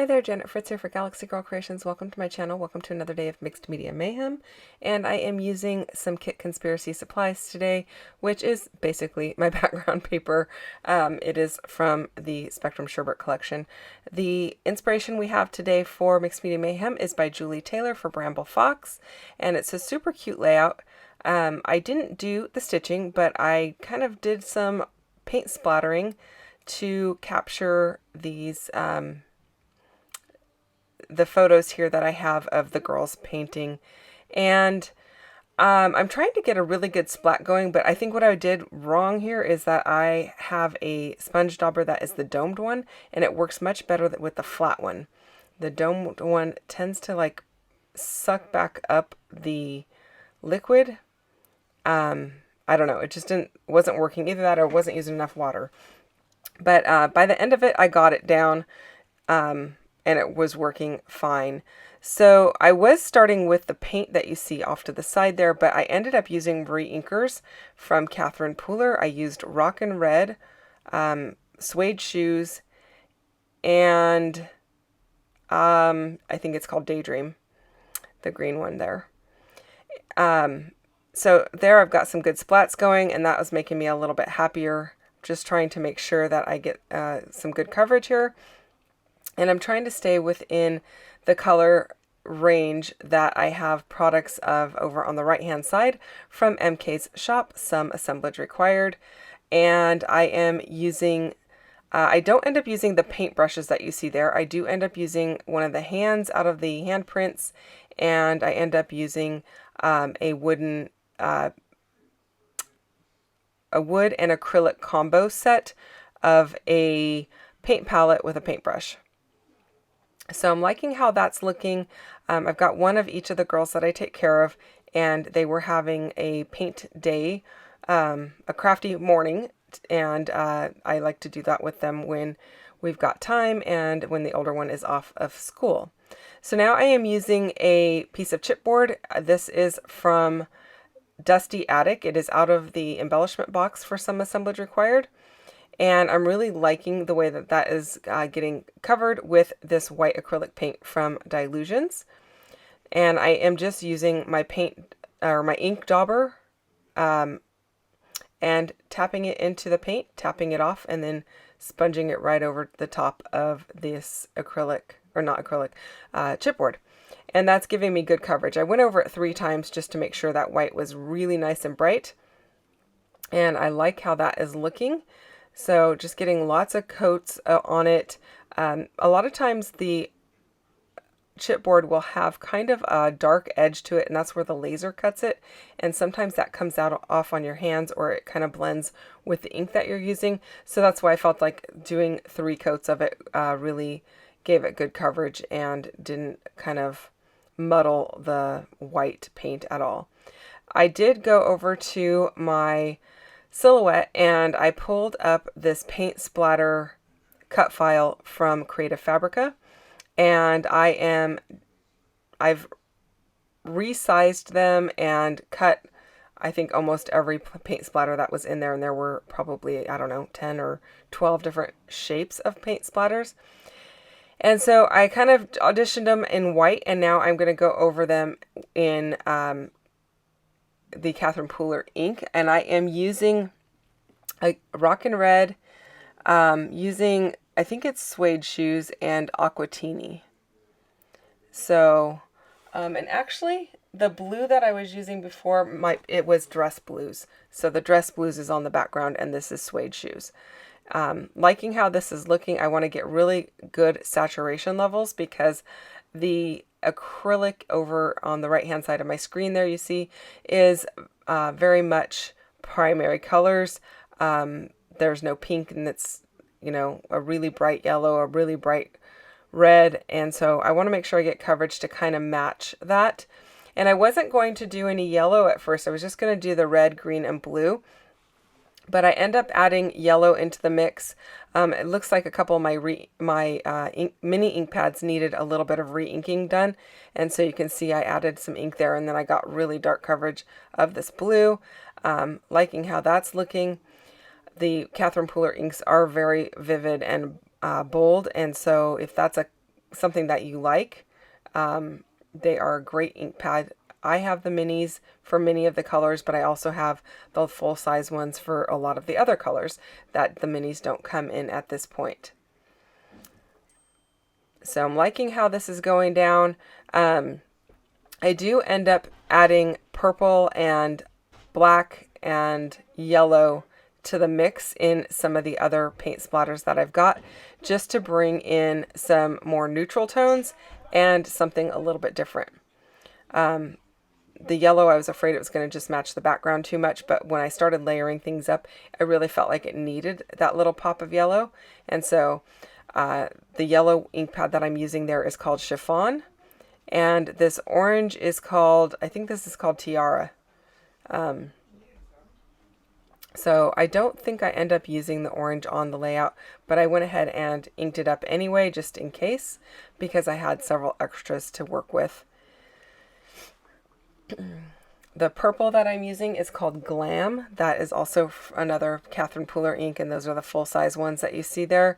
Hi there, Janet Fritz here for Galaxy Girl Creations. Welcome to my channel. Welcome to another day of Mixed Media Mayhem. And I am using some Kit Conspiracy supplies today, which is basically my background paper. It is from the Spectrum Sherbert collection. The inspiration we have today for Mixed Media Mayhem is by Julie Taylor for Bramble Fox, and it's a super cute layout. I didn't do the stitching, but I kind of did some paint splattering to capture these the photos here that I have of the girls painting. And I'm trying to get a really good splat going, but I think what I did wrong here is that I have a sponge dauber that is the domed one, and it works much better with the flat one. The domed one tends to like suck back up the liquid. I don't know, it just wasn't working. Either that or wasn't using enough water. But by the end of it, I got it down. And it was working fine. So I was starting with the paint that you see off to the side there, but I ended up using Reinkers from Catherine Pooler. I used Rockin' Red, suede shoes, and I think it's called Daydream, the green one there. So there I've got some good splats going, and that was making me a little bit happier, just trying to make sure that I get some good coverage here. And I'm trying to stay within the color range that I have products of over on the right hand side from MK's shop, some assemblage required. And I am using, I don't end up using the paint brushes that you see there. I do end up using one of the hands out of the handprints, and I end up using a wood and acrylic combo set of a paint palette with a paintbrush. So I'm liking how that's looking. I've got one of each of the girls that I take care of, and they were having a paint day, a crafty morning, and I like to do that with them when we've got time and when the older one is off of school. So now I am using a piece of chipboard. This is from Dusty Attic. It is out of the embellishment box for some assemblage required. And I'm really liking the way that that is getting covered with this white acrylic paint from Dilutions. And I am just using my paint or my ink dauber and tapping it into the paint, tapping it off, and then sponging it right over the top of this acrylic, or not acrylic, chipboard. And that's giving me good coverage. I went over it 3 times just to make sure that white was really nice and bright. And I like how that is looking. So just getting lots of coats on it. A lot of times the chipboard will have kind of a dark edge to it, and that's where the laser cuts it. And sometimes that comes out off on your hands, or it kind of blends with the ink that you're using. So that's why I felt like doing 3 coats of it really gave it good coverage and didn't kind of muddle the white paint at all. I did go over to my silhouette and I pulled up this paint splatter cut file from Creative Fabrica, and I've resized them and cut I think almost every paint splatter that was in there, and there were probably, I don't know, 10 or 12 different shapes of paint splatters. And so I kind of auditioned them in white, and now I'm going to go over them in the Catherine Pooler ink, and I am using a Rockin' Red, using, I think it's suede shoes and aquatini. So, and actually the blue that I was using before, it was dress blues. So the dress blues is on the background, and this is suede shoes. Liking how this is looking. I want to get really good saturation levels because the acrylic over on the right hand side of my screen there you see is very much primary colors. There's no pink, and it's, you know, a really bright yellow, a really bright red, and so I want to make sure I get coverage to kind of match that. And I wasn't going to do any yellow at first. I was just going to do the red, green, and blue. But I end up adding yellow into the mix. It looks like a couple of my mini ink pads needed a little bit of re-inking done. And so you can see I added some ink there, and then I got really dark coverage of this blue. Liking how that's looking. The Catherine Pooler inks are very vivid and bold, and so if that's a something that you like, they are a great ink pad. I have the minis for many of the colors, but I also have the full-size ones for a lot of the other colors that the minis don't come in at this point. So I'm liking how this is going down. I do end up adding purple and black and yellow to the mix in some of the other paint splatters that I've got, just to bring in some more neutral tones and something a little bit different. The yellow, I was afraid it was going to just match the background too much, but when I started layering things up, I really felt like it needed that little pop of yellow. And so the yellow ink pad that I'm using there is called Chiffon, and this orange is called, I think this is called Tiara. So I don't think I end up using the orange on the layout, but I went ahead and inked it up anyway, just in case, because I had several extras to work with. The purple that I'm using is called Glam. That is also another Catherine Pooler ink, and those are the full-size ones that you see there.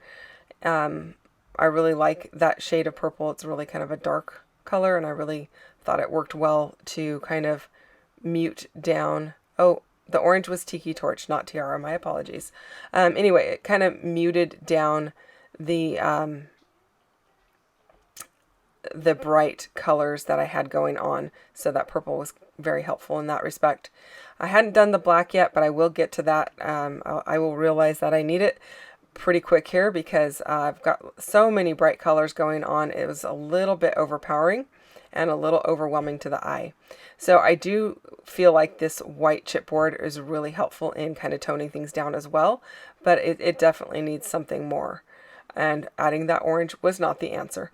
I really like that shade of purple. It's really kind of a dark color, and I really thought it worked well to kind of mute down. Oh, the orange was Tiki Torch, not Tiara. My apologies. Anyway, it kind of muted down the bright colors that I had going on, so that purple was very helpful in that respect. I hadn't done the black yet, but I will get to that. I will realize that I need it pretty quick here because I've got so many bright colors going on. It was a little bit overpowering and a little overwhelming to the eye. So I do feel like this white chipboard is really helpful in kind of toning things down as well, but it definitely needs something more. And adding that orange was not the answer.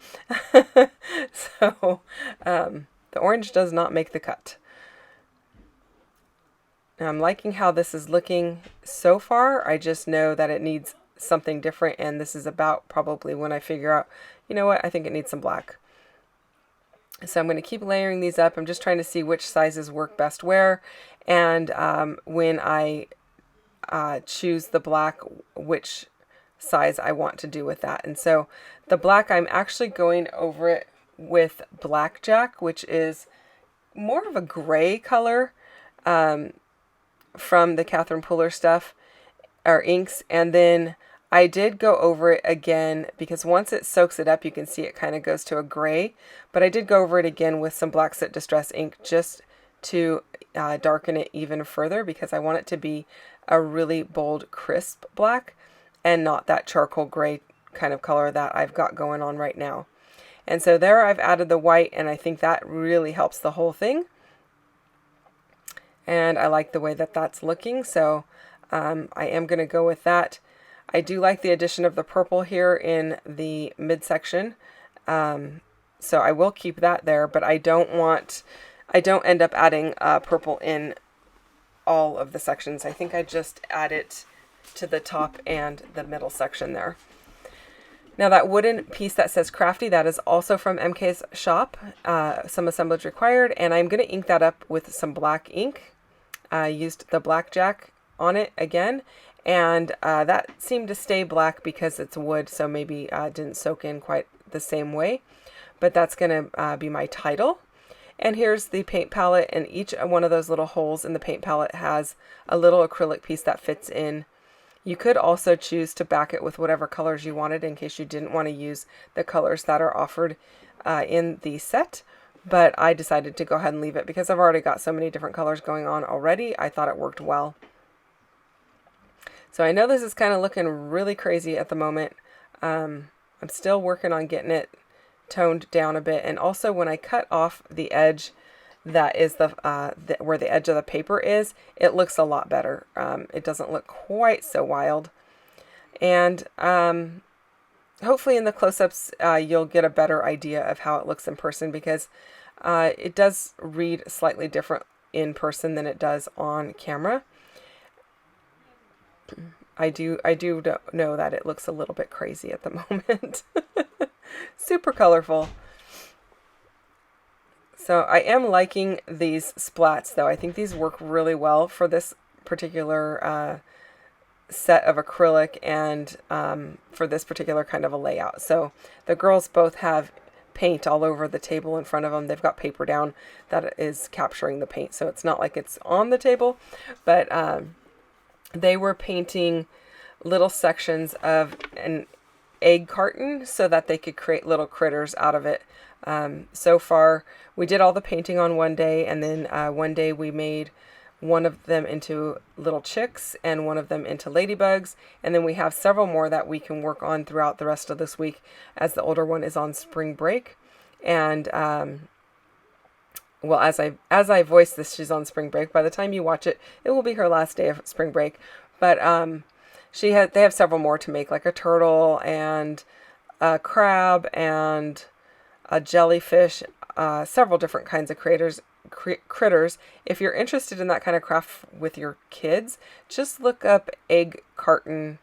So the orange does not make the cut. Now, I'm liking how this is looking so far. I just know that it needs something different, and this is about probably when I figure out, you know what, I think it needs some black. So I'm going to keep layering these up. I'm just trying to see which sizes work best where, and when I choose the black, which size I want to do with that. And so the black, I'm actually going over it with Blackjack, which is more of a gray color from the Catherine Pooler stuff or inks. And then I did go over it again because once it soaks it up, you can see it kind of goes to a gray, but I did go over it again with some Black Soot Distress ink just to darken it even further, because I want it to be a really bold, crisp black and not that charcoal gray kind of color that I've got going on right now. And so there I've added the white, and I think that really helps the whole thing. And I like the way that that's looking, so I am going to go with that. I do like the addition of the purple here in the midsection, so I will keep that there, but I don't end up adding purple in all of the sections. I think I just add it to the top and the middle section there. Now that wooden piece that says Crafty, that is also from MK's shop, some assemblage required, and I'm going to ink that up with some black ink. I used the Blackjack on it again, and that seemed to stay black because it's wood, so maybe didn't soak in quite the same way, but that's going to be my title. And here's the paint palette, and each one of those little holes in the paint palette has a little acrylic piece that fits in. You could also choose to back it with whatever colors you wanted in case you didn't want to use the colors that are offered in the set, but I decided to go ahead and leave it because I've already got so many different colors going on already. I thought it worked well. So I know this is kind of looking really crazy at the moment. I'm still working on getting it toned down a bit, and also when I cut off the edge that is where the edge of the paper is, it looks a lot better. It doesn't look quite so wild, and hopefully in the close-ups you'll get a better idea of how it looks in person, because it does read slightly different in person than it does on camera. I do know that it looks a little bit crazy at the moment. Super colorful. So I am liking these splats though. I think these work really well for this particular set of acrylic and for this particular kind of a layout. So the girls both have paint all over the table in front of them. They've got paper down that is capturing the paint, so it's not like it's on the table, but they were painting little sections of an egg carton so that they could create little critters out of it. So far, we did all the painting on one day, and then one day we made one of them into little chicks and one of them into ladybugs, and then we have several more that we can work on throughout the rest of this week as the older one is on spring break. And well, as I voice this, she's on spring break. By the time you watch it, it will be her last day of spring break. But they have several more to make, like a turtle and a crab and a jellyfish, several different kinds of critters. If you're interested in that kind of craft with your kids, just look up egg carton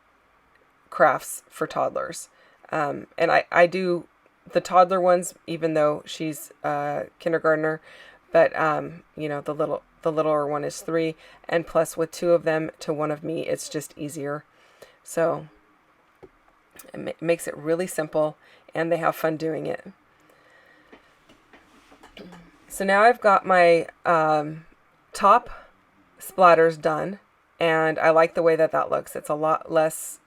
crafts for toddlers. And I do the toddler ones, even though she's a kindergartner, but you know, the littler one is 3, and plus with 2 of them to 1 of me, it's just easier. So it makes it really simple, and they have fun doing it. So now I've got my top splatters done, and I like the way that looks. It's a lot less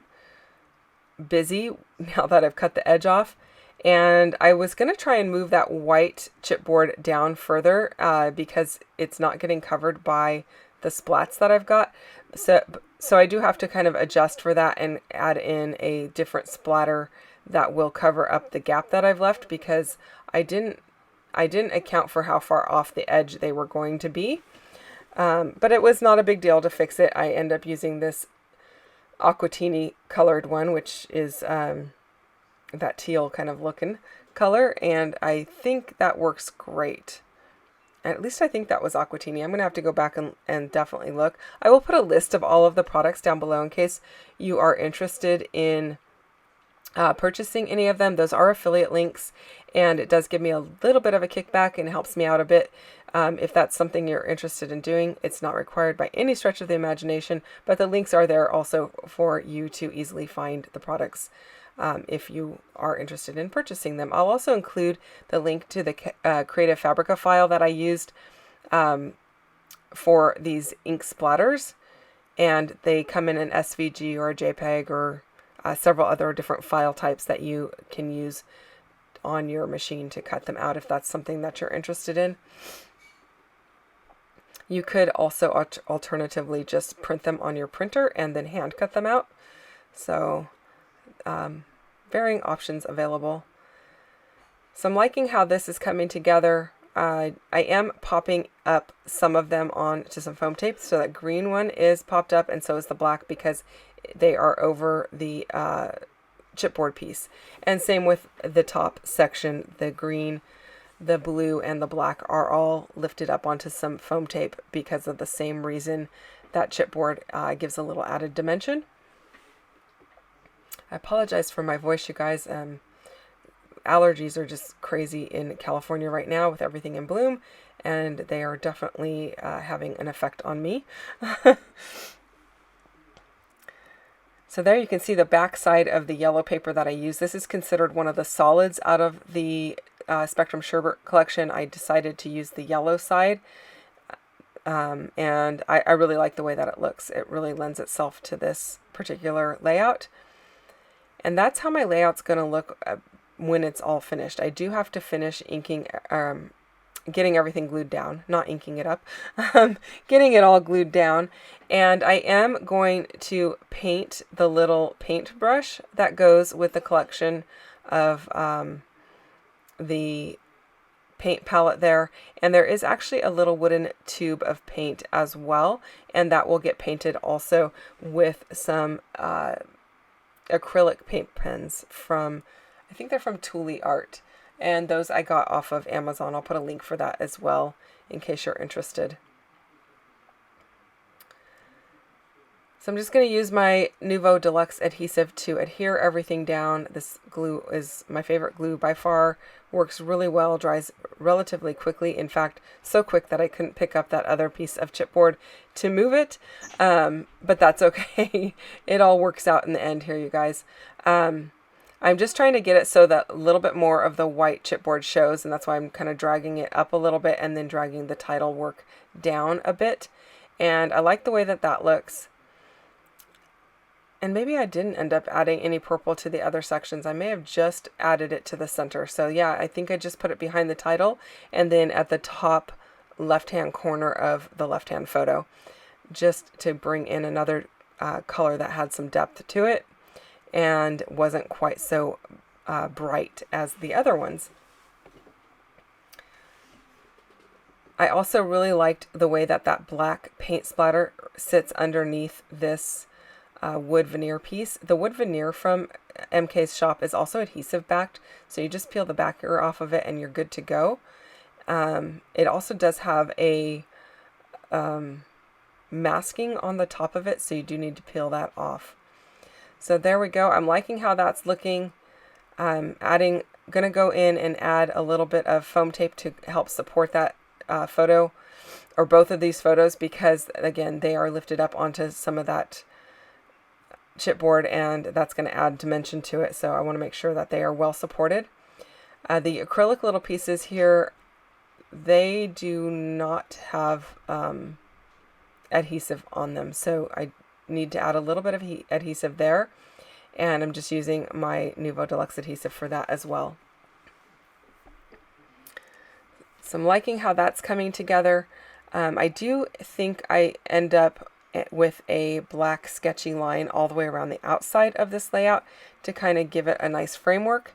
busy now that I've cut the edge off. And I was going to try and move that white chipboard down further because it's not getting covered by the splats that I've got. So I do have to kind of adjust for that and add in a different splatter that will cover up the gap that I've left, because I didn't account for how far off the edge they were going to be. But it was not a big deal to fix it. I end up using this aquatini colored one, which is that teal kind of looking color, and I think that works great. At least I think that was aquatini. I'm going to have to go back and definitely look. I will put a list of all of the products down below in case you are interested in purchasing any of them. Those are affiliate links, and it does give me a little bit of a kickback and helps me out a bit. If that's something you're interested in doing, it's not required by any stretch of the imagination, but the links are there also for you to easily find the products if you are interested in purchasing them. I'll also include the link to the Creative Fabrica file that I used for these ink splatters, and they come in an SVG or a JPEG or several other different file types that you can use on your machine to cut them out if that's something that you're interested in. You could also alternatively just print them on your printer and then hand cut them out. So varying options available. So I'm liking how this is coming together. I am popping up some of them onto some foam tape. So that green one is popped up, and so is the black, because they are over the chipboard piece. And same with the top section. The green, the blue, and the black are all lifted up onto some foam tape because of the same reason that chipboard gives a little added dimension. I apologize for my voice, you guys. Allergies are just crazy in California right now with everything in bloom, and they are definitely having an effect on me. So there you can see the back side of the yellow paper that I use. This is considered one of the solids out of the Spectrum Sherbert collection. I decided to use the yellow side, and I really like the way that it looks. It really lends itself to this particular layout. And that's how my layout's going to look when it's all finished. I do have to finish inking, getting everything glued down, not inking it up, getting it all glued down. And I am going to paint the little paintbrush that goes with the collection of the paint palette there. And there is actually a little wooden tube of paint as well, and that will get painted also with some acrylic paint pens from, I think they're from Thule Art, and those I got off of Amazon. I'll put a link for that as well in case you're interested. So I'm just going to use my Nuvo Deluxe adhesive to adhere everything down. This glue is my favorite glue by far. Works really well, dries relatively quickly. In fact, so quick that I couldn't pick up that other piece of chipboard to move it. But that's okay. It all works out in the end here, you guys. I'm just trying to get it so that a little bit more of the white chipboard shows, and that's why I'm kind of dragging it up a little bit and then dragging the title work down a bit. And I like the way that that looks. And maybe I didn't end up adding any purple to the other sections. I may have just added it to the center. So yeah, I think I just put it behind the title and then at the top left-hand corner of the left-hand photo, just to bring in another color that had some depth to it and wasn't quite so bright as the other ones. I also really liked the way that that black paint splatter sits underneath this wood veneer piece. The wood veneer from MK's shop is also adhesive backed, so you just peel the backer off of it and you're good to go. It also does have a masking on the top of it, so you do need to peel that off. So there we go. I'm liking how that's looking. I'm gonna go in and add a little bit of foam tape to help support that photo, or both of these photos, because again, they are lifted up onto some of that chipboard and that's going to add dimension to it. So I want to make sure that they are well supported. The acrylic little pieces here, they do not have adhesive on them, so I need to add a little bit of adhesive there, and I'm just using my Nuvo Deluxe adhesive for that as well. So I'm liking how that's coming together. I do think I end up with a black sketchy line all the way around the outside of this layout to kind of give it a nice framework.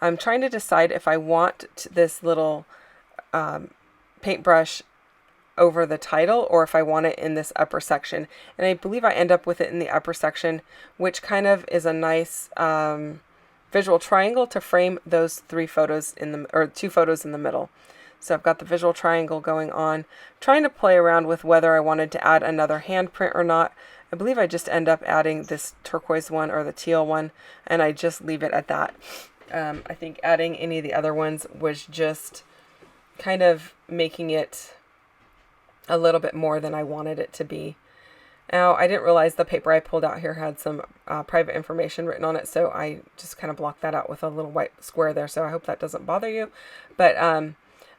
I'm trying to decide if I want this little paintbrush over the title or if I want it in this upper section. And I believe I end up with it in the upper section, which kind of is a nice visual triangle to frame those two photos in the middle. So I've got the visual triangle going on, trying to play around with whether I wanted to add another handprint or not. I believe I just end up adding this turquoise one or the teal one, and I just leave it at that. I think adding any of the other ones was just kind of making it a little bit more than I wanted it to be. Now, I didn't realize the paper I pulled out here had some private information written on it, so I just kind of blocked that out with a little white square there, so I hope that doesn't bother you. But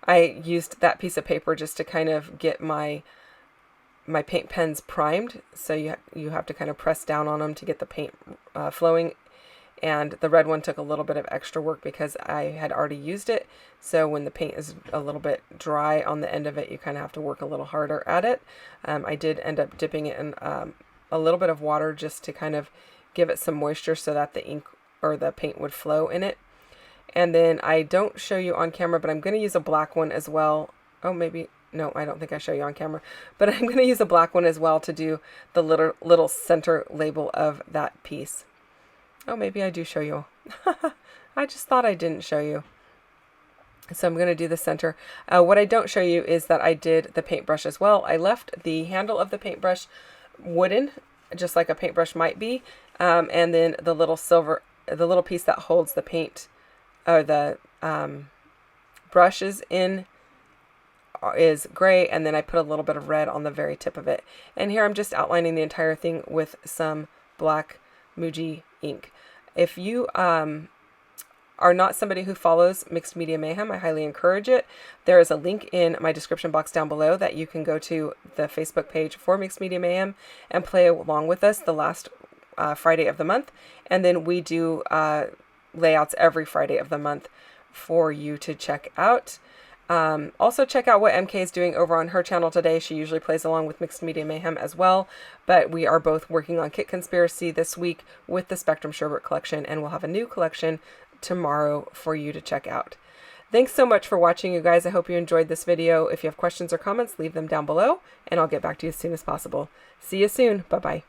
I used that piece of paper just to kind of get my paint pens primed. So you have to kind of press down on them to get the paint flowing. And the red one took a little bit of extra work because I had already used it. So when the paint is a little bit dry on the end of it, you kind of have to work a little harder at it. I did end up dipping it in a little bit of water just to kind of give it some moisture so that the ink or the paint would flow in it. And then I don't show you on camera, but I'm going to use a black one as well. Oh, maybe, no, I don't think I show you on camera. But I'm going to use a black one as well to do the little center label of that piece. Oh, maybe I do show you. I just thought I didn't show you. So I'm going to do the center. What I don't show you is that I did the paintbrush as well. I left the handle of the paintbrush wooden, just like a paintbrush might be. And then the little piece that holds the paint or the brushes in is gray, and then I put a little bit of red on the very tip of it. And here I'm just outlining the entire thing with some black Muji ink. If you are not somebody who follows Mixed Media Mayhem, I highly encourage it. There is a link in my description box down below that you can go to the Facebook page for Mixed Media Mayhem and play along with us the last Friday of the month. And then we do layouts every Friday of the month for you to check out. Also check out what MK is doing over on her channel today. She usually plays along with Mixed Media Mayhem as well, but we are both working on Kit Conspiracy this week with the Spectrum Sherbert collection, and we'll have a new collection tomorrow for you to check out. Thanks so much for watching, you guys. I hope you enjoyed this video. If you have questions or comments, leave them down below, and I'll get back to you as soon as possible. See you soon. Bye-bye.